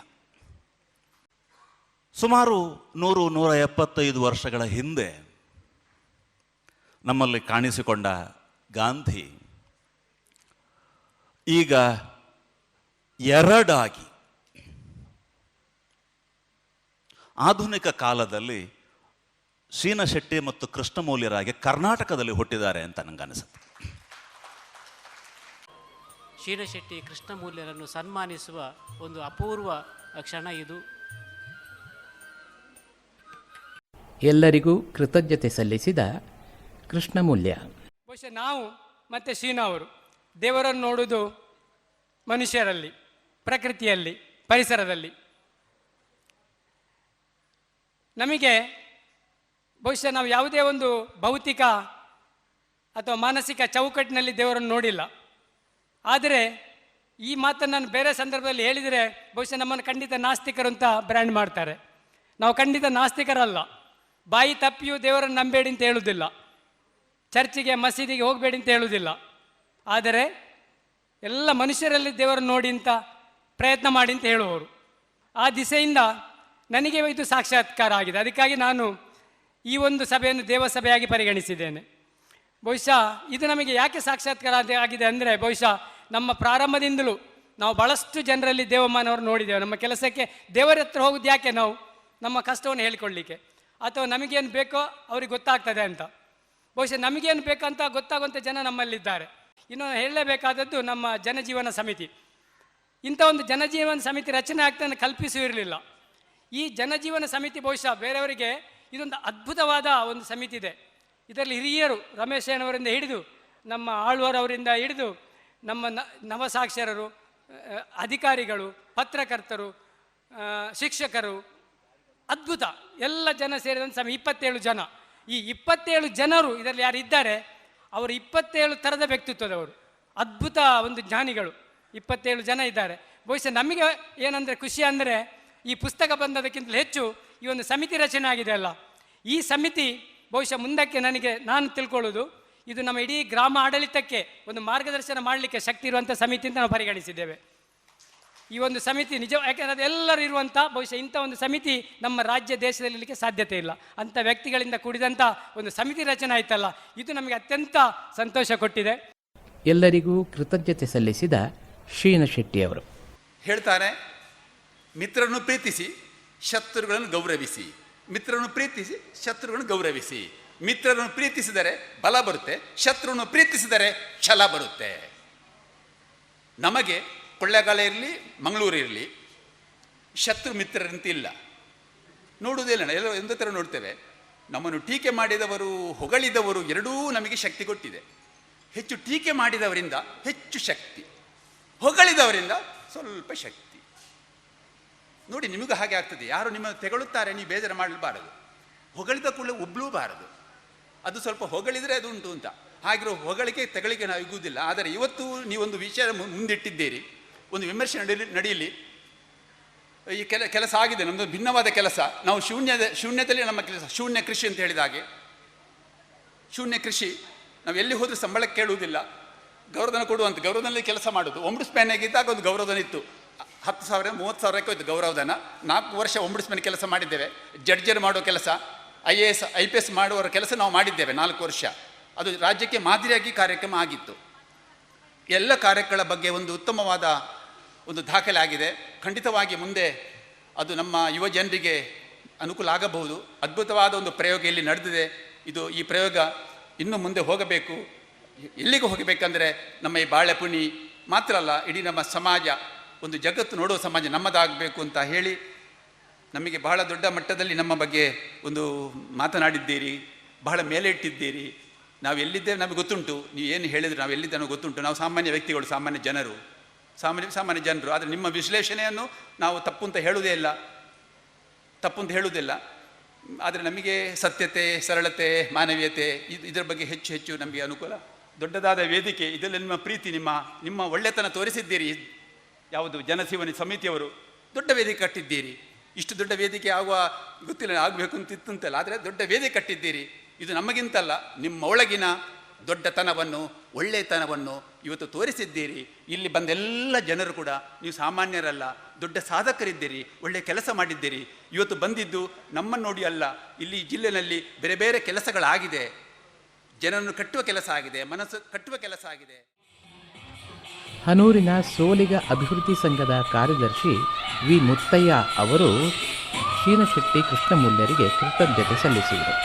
Speaker 6: ಸುಮಾರು 100-175 ವರ್ಷಗಳ ಹಿಂದೆ ನಮ್ಮಲ್ಲಿ ಕಾಣಿಸಿಕೊಂಡ ಗಾಂಧಿ ಈಗ ಎರಡಾಗಿ ಆಧುನಿಕ ಕಾಲದಲ್ಲಿ ಶೀನಶೆಟ್ಟಿ ಮತ್ತು ಕೃಷ್ಣಮೌಲ್ಯರಾಗಿ ಕರ್ನಾಟಕದಲ್ಲಿ ಹುಟ್ಟಿದ್ದಾರೆ ಅಂತ ನನಗನ್ನಿಸುತ್ತೆ.
Speaker 4: ಶೀನಶೆಟ್ಟಿ ಕೃಷ್ಣಮೂಲ್ಯರನ್ನು ಸನ್ಮಾನಿಸುವ ಒಂದು ಅಪೂರ್ವ ಕ್ಷಣ ಇದು.
Speaker 1: ಎಲ್ಲರಿಗೂ ಕೃತಜ್ಞತೆ ಸಲ್ಲಿಸಿದ ಕೃಷ್ಣಮೂಲ್ಯ.
Speaker 7: ಬಹುಶಃ ನಾವು ಮತ್ತು ಶೀನಾ ಅವರು ದೇವರನ್ನು ನೋಡುವುದು ಮನುಷ್ಯರಲ್ಲಿ, ಪ್ರಕೃತಿಯಲ್ಲಿ, ಪರಿಸರದಲ್ಲಿ. ನಮಗೆ ಬಹುಶಃ ನಾವು ಯಾವುದೇ ಒಂದು ಭೌತಿಕ ಅಥವಾ ಮಾನಸಿಕ ಚೌಕಟ್ಟಿನಲ್ಲಿ ದೇವರನ್ನು ನೋಡಿಲ್ಲ. ಆದರೆ ಈ ಮಾತನ್ನು ನಾನು ಬೇರೆ ಸಂದರ್ಭದಲ್ಲಿ ಹೇಳಿದರೆ ಬಹುಶಃ ನಮ್ಮನ್ನು ಖಂಡಿತ ನಾಸ್ತಿಕರು ಅಂತ ಬ್ರ್ಯಾಂಡ್ ಮಾಡ್ತಾರೆ. ನಾವು ಖಂಡಿತ ನಾಸ್ತಿಕರಲ್ಲ. ಬಾಯಿ ತಪ್ಪಿಯೂ ದೇವರನ್ನು ನಂಬೇಡಿ ಅಂತ ಹೇಳುವುದಿಲ್ಲ, ಚರ್ಚಿಗೆ ಮಸೀದಿಗೆ ಹೋಗಬೇಡಿ ಅಂತ ಹೇಳುವುದಿಲ್ಲ. ಆದರೆ ಎಲ್ಲ ಮನುಷ್ಯರಲ್ಲಿ ದೇವರನ್ನು ನೋಡಿ ಅಂತ ಪ್ರಯತ್ನ ಮಾಡಿ ಅಂತ ಹೇಳುವವರು. ಆ ದಿಸೆಯಿಂದ ನನಗೆ ಇದು ಸಾಕ್ಷಾತ್ಕಾರ ಆಗಿದೆ. ಅದಕ್ಕಾಗಿ ನಾನು ಈ ಒಂದು ಸಭೆಯನ್ನು ದೇವಸಭೆಯಾಗಿ ಪರಿಗಣಿಸಿದ್ದೇನೆ. ಬಹುಶಃ ಇದು ನಮಗೆ ಯಾಕೆ ಸಾಕ್ಷಾತ್ಕಾರ ಆಗಿದೆ ಅಂದರೆ, ಬಹುಶಃ ನಮ್ಮ ಪ್ರಾರಂಭದಿಂದಲೂ ನಾವು ಭಾಳಷ್ಟು ಜನರಲ್ಲಿ ದೇವಮಾನವರು ನೋಡಿದ್ದೇವೆ. ನಮ್ಮ ಕೆಲಸಕ್ಕೆ ದೇವರ ಹತ್ರ ಹೋಗೋದು ಯಾಕೆ? ನಾವು ನಮ್ಮ ಕಷ್ಟವನ್ನು ಹೇಳಿಕೊಳ್ಳಲಿಕ್ಕೆ, ಅಥವಾ ನಮಗೇನು ಬೇಕೋ ಅವ್ರಿಗೆ ಗೊತ್ತಾಗ್ತದೆ ಅಂತ. ಬಹುಶಃ ನಮಗೇನು ಬೇಕಂತ ಗೊತ್ತಾಗುವಂಥ ಜನ ನಮ್ಮಲ್ಲಿದ್ದಾರೆ. ಇನ್ನು ಹೇಳಲೇಬೇಕಾದದ್ದು ನಮ್ಮ ಜನಜೀವನ ಸಮಿತಿ. ಇಂಥ ಒಂದು ಜನಜೀವನ ಸಮಿತಿ ರಚನೆ ಆಗ್ತಾನೆ ಕಲ್ಪಿಸಿರಲಿಲ್ಲ. ಈ ಜನಜೀವನ ಸಮಿತಿ ಬಹುಶಃ ಬೇರೆಯವರಿಗೆ ಇದೊಂದು ಅದ್ಭುತವಾದ ಒಂದು ಸಮಿತಿ ಇದೆ. ಇದರಲ್ಲಿ ಹಿರಿಯರು ರಮೇಶಯ್ಯನವರಿಂದ ಹಿಡಿದು ನಮ್ಮ ಆಳ್ವಾರವರಿಂದ ಹಿಡಿದು ನಮ್ಮ ನವಸಾಕ್ಷರರು, ಅಧಿಕಾರಿಗಳು, ಪತ್ರಕರ್ತರು, ಶಿಕ್ಷಕರು, ಅದ್ಭುತ ಎಲ್ಲ ಜನ ಸೇರಿದಂಥ 27 ಜನ. ಈ 27 ಜನರು ಇದರಲ್ಲಿ ಯಾರು ಇದ್ದಾರೆ, ಅವರು 27 ಥರದ ವ್ಯಕ್ತಿತ್ವದವರು, ಅದ್ಭುತ ಒಂದು ಜ್ಞಾನಿಗಳು 27 ಜನ ಇದ್ದಾರೆ. ಬಹುಶಃ ನಮಗೆ ಏನಂದರೆ ಖುಷಿ ಅಂದರೆ, ಈ ಪುಸ್ತಕ ಬಂದದಕ್ಕಿಂತಲೂ ಹೆಚ್ಚು ಈ ಒಂದು ಸಮಿತಿ ರಚನೆ ಆಗಿದೆ ಅಲ್ಲ, ಈ ಸಮಿತಿ ಬಹುಶಃ ಮುಂದಕ್ಕೆ ನಾನು ತಿಳ್ಕೊಳ್ಳೋದು, ಇದು ನಮ್ಮ ಇಡೀ ಗ್ರಾಮ ಆಡಳಿತಕ್ಕೆ ಒಂದು ಮಾರ್ಗದರ್ಶನ ಮಾಡಲಿಕ್ಕೆ ಶಕ್ತಿ ಇರುವಂಥ ಸಮಿತಿ ಅಂತ ನಾವು ಪರಿಗಣಿಸಿದ್ದೇವೆ. ಈ ಒಂದು ಸಮಿತಿ ನಿಜ, ಯಾಕೆಂದರೆ ಅದೆಲ್ಲರೂ ಇರುವಂಥ ಬಹುಶಃ ಇಂಥ ಒಂದು ಸಮಿತಿ ನಮ್ಮ ರಾಜ್ಯ ದೇಶದಲ್ಲಿ ಇರಲಿಕ್ಕೆ ಸಾಧ್ಯತೆ ಇಲ್ಲ. ಅಂಥ ವ್ಯಕ್ತಿಗಳಿಂದ ಕೂಡಿದಂಥ ಒಂದು ಸಮಿತಿ ರಚನೆ ಆಯ್ತಲ್ಲ, ಇದು ನಮಗೆ ಅತ್ಯಂತ ಸಂತೋಷ ಕೊಟ್ಟಿದೆ.
Speaker 1: ಎಲ್ಲರಿಗೂ ಕೃತಜ್ಞತೆ ಸಲ್ಲಿಸಿದ ಶೀನಶೆಟ್ಟಿಯವರು
Speaker 8: ಹೇಳ್ತಾರೆ, ಮಿತ್ರರನ್ನು ಪ್ರೀತಿಸಿ, ಶತ್ರುಗಳನ್ನು ಗೌರವಿಸಿ. ಮಿತ್ರರನ್ನು ಪ್ರೀತಿಸಿ, ಶತ್ರುಗಳನ್ನು ಗೌರವಿಸಿ. ಮಿತ್ರರನ್ನು ಪ್ರೀತಿಸಿದರೆ ಬಲ ಬರುತ್ತೆ, ಶತ್ರುವನ್ನು ಪ್ರೀತಿಸಿದರೆ ಛಲ ಬರುತ್ತೆ. ನಮಗೆ ಕೊಳ್ಳೇಗಾಲ ಇರಲಿ, ಮಂಗಳೂರು ಇರಲಿ, ಶತ್ರು ಮಿತ್ರರಂತಿಲ್ಲ. ನೋಡುವುದಿಲ್ಲ, ಎಲ್ಲ ಒಂದು ಥರ ನೋಡ್ತೇವೆ. ನಮ್ಮನ್ನು ಟೀಕೆ ಮಾಡಿದವರು, ಹೊಗಳಿದವರು ಎರಡೂ ನಮಗೆ ಶಕ್ತಿ ಕೊಟ್ಟಿದೆ. ಹೆಚ್ಚು ಟೀಕೆ ಮಾಡಿದವರಿಂದ ಹೆಚ್ಚು ಶಕ್ತಿ, ಹೊಗಳಿದವರಿಂದ ಸ್ವಲ್ಪ ಶಕ್ತಿ. ನೋಡಿ, ನಿಮಗೂ ಹಾಗೆ ಆಗ್ತದೆ. ಯಾರು ನಿಮ್ಮನ್ನು ತೆಗಳುತ್ತಾರೆ, ನೀವು ಬೇಜಾರು ಮಾಡಬಾರದು. ಹೊಗಳಿದ ಕೂಡಲೇ ಉಬ್ಲೂಬಾರದು. ಅದು ಸ್ವಲ್ಪ ಹೊಗಳಿದರೆ ಅದು ಉಂಟು ಅಂತ. ಹಾಗಿರೋ ಹೊಗಳಿಕೆ ತೆಗಳಿಗೆ ನಾವು ಇಗುವುದಿಲ್ಲ. ಆದರೆ ಇವತ್ತು ನೀವೊಂದು ವಿಷಯ ಮುಂದಿಟ್ಟಿದ್ದೀರಿ, ಒಂದು ವಿಮರ್ಶೆ ನಡೆಯಲಿ. ಈ ಕೆಲಸ ಆಗಿದೆ, ನಮ್ಮದು ಭಿನ್ನವಾದ ಕೆಲಸ. ನಾವು ಶೂನ್ಯದಲ್ಲಿ ನಮ್ಮ ಕೆಲಸ, ಶೂನ್ಯ ಕೃಷಿ ಅಂತ ಹೇಳಿದ ಹಾಗೆ. ಶೂನ್ಯ ಕೃಷಿ, ನಾವು ಎಲ್ಲಿ ಹೋದರೂ ಸಂಬಳ ಕೇಳುವುದಿಲ್ಲ, ಗೌರವಧನ ಕೊಡುವಂಥ ಗೌರವಧನಲ್ಲಿ ಕೆಲಸ ಮಾಡೋದು. ಒಂಬುಡ್ಸ್ಮ್ಯಾನಾಗಿದ್ದಾಗ ಒಂದು ಗೌರವಧನ ಇತ್ತು, 10,000 30,000 ಹೋಯ್ತು ಗೌರವಧನ. 4 ವರ್ಷ ಒಂಬುಡ್ಸ್ಮ್ಯಾನ್ ಕೆಲಸ ಮಾಡಿದ್ದೇವೆ. ಜಡ್ಜರ್ ಮಾಡೋ ಕೆಲಸ, IAS IPS ಮಾಡುವವರ ಕೆಲಸ ನಾವು ಮಾಡಿದ್ದೇವೆ 4 ವರ್ಷ. ಅದು ರಾಜ್ಯಕ್ಕೆ ಮಾದರಿಯಾಗಿ ಕಾರ್ಯಕ್ರಮ ಆಗಿತ್ತು. ಎಲ್ಲ ಕಾರ್ಯಗಳ ಬಗ್ಗೆ ಒಂದು ಉತ್ತಮವಾದ ಒಂದು ದಾಖಲೆ ಆಗಿದೆ. ಖಂಡಿತವಾಗಿ ಮುಂದೆ ಅದು ನಮ್ಮ ಯುವ ಜನರಿಗೆ ಅನುಕೂಲ ಆಗಬಹುದು. ಅದ್ಭುತವಾದ ಒಂದು ಪ್ರಯೋಗ ಇಲ್ಲಿ ನಡೆದಿದೆ. ಈ ಪ್ರಯೋಗ ಇನ್ನು ಮುಂದೆ ಹೋಗಬೇಕು. ಎಲ್ಲಿಗೂ ಹೋಗಬೇಕಂದ್ರೆ ನಮ್ಮ ಈ ಬಾಳೆಪುಣಿ ಮಾತ್ರ ಅಲ್ಲ, ಇಡೀ ನಮ್ಮ ಸಮಾಜ, ಒಂದು ಜಗತ್ತು ನೋಡುವ ಸಮಾಜ ನಮ್ಮದಾಗಬೇಕು ಅಂತ ಹೇಳಿ, ನಮಗೆ ಬಹಳ ದೊಡ್ಡ ಮಟ್ಟದಲ್ಲಿ ನಮ್ಮ ಬಗ್ಗೆ ಒಂದು ಮಾತನಾಡಿದ್ದೀರಿ, ಬಹಳ ಮೇಲೆ ಇಟ್ಟಿದ್ದೀರಿ. ನಾವು ಎಲ್ಲಿದ್ದೇವೆ ನಮಗೆ ಗೊತ್ತುಂಟು, ನೀವು ಏನು ಹೇಳಿದ್ರು ನಾವು ಎಲ್ಲಿದ್ದೇವೆ ನಮಗೆ ಗೊತ್ತುಂಟು. ನಾವು ಸಾಮಾನ್ಯ ವ್ಯಕ್ತಿಗಳು, ಸಾಮಾನ್ಯ ಜನರು. ಆದರೆ ನಿಮ್ಮ ವಿಶ್ಲೇಷಣೆಯನ್ನು ನಾವು ತಪ್ಪು ಅಂತ ಹೇಳುವುದಿಲ್ಲ. ಆದರೆ ನಮಗೆ ಸತ್ಯತೆ, ಸರಳತೆ, ಮಾನವೀಯತೆ ಇದರ ಬಗ್ಗೆ ಹೆಚ್ಚು ನಮಗೆ ಅನುಕೂಲ. ದೊಡ್ಡದಾದ ವೇದಿಕೆ, ಇದರಲ್ಲಿ ನಿಮ್ಮ ಪ್ರೀತಿ, ನಿಮ್ಮ ಒಳ್ಳೆತನ ತೋರಿಸಿದ್ದೀರಿ. ಯಾವುದು ಜನಸೇವನೆ ಸಮಿತಿಯವರು ದೊಡ್ಡ ವೇದಿಕೆ ಕಟ್ಟಿದ್ದೀರಿ. ಇಷ್ಟು ದೊಡ್ಡ ವೇದಿಕೆ ಗೊತ್ತಿಲ್ಲ, ಆಗಬೇಕು ಅಂತಿತ್ತಂತಲ್ಲ, ಆದರೆ ದೊಡ್ಡ ವೇದಿಕೆ ಕಟ್ಟಿದ್ದೀರಿ. ಇದು ನಮಗಿಂತಲ್ಲ, ನಿಮ್ಮ ಒಳಗಿನ ದೊಡ್ಡತನವನ್ನು, ಒಳ್ಳೆಯತನವನ್ನು ಇವತ್ತು ತೋರಿಸಿದ್ದೀರಿ. ಇಲ್ಲಿ ಬಂದೆಲ್ಲ ಜನರು ಕೂಡ ನೀವು ಸಾಮಾನ್ಯರಲ್ಲ, ದೊಡ್ಡ ಸಾಧಕರಿದ್ದೀರಿ, ಒಳ್ಳೆಯ ಕೆಲಸ ಮಾಡಿದ್ದೀರಿ. ಇವತ್ತು ಬಂದಿದ್ದು ನಮ್ಮನ್ನು ನೋಡಿ ಅಲ್ಲ, ಇಲ್ಲಿ ಜಿಲ್ಲೆಯಲ್ಲಿ ಬೇರೆ ಬೇರೆ ಕೆಲಸಗಳಾಗಿದೆ. ಜನರನ್ನು ಕಟ್ಟುವ ಕೆಲಸ ಆಗಿದೆ, ಮನಸ್ಸು ಕಟ್ಟುವ ಕೆಲಸ ಆಗಿದೆ.
Speaker 1: ಹನೂರಿನ ಸೋಲಿಗ ಅಭಿವೃದ್ಧಿ ಸಂಘದ ಕಾರ್ಯದರ್ಶಿ ವಿ ಮುತ್ತಯ್ಯ ಅವರು ಶೀನಶೆಟ್ಟಿ ಕೃಷ್ಣಮೂಲ್ಯರಿಗೆ ಕೃತಜ್ಞತೆ ಸಲ್ಲಿಸಿದರು.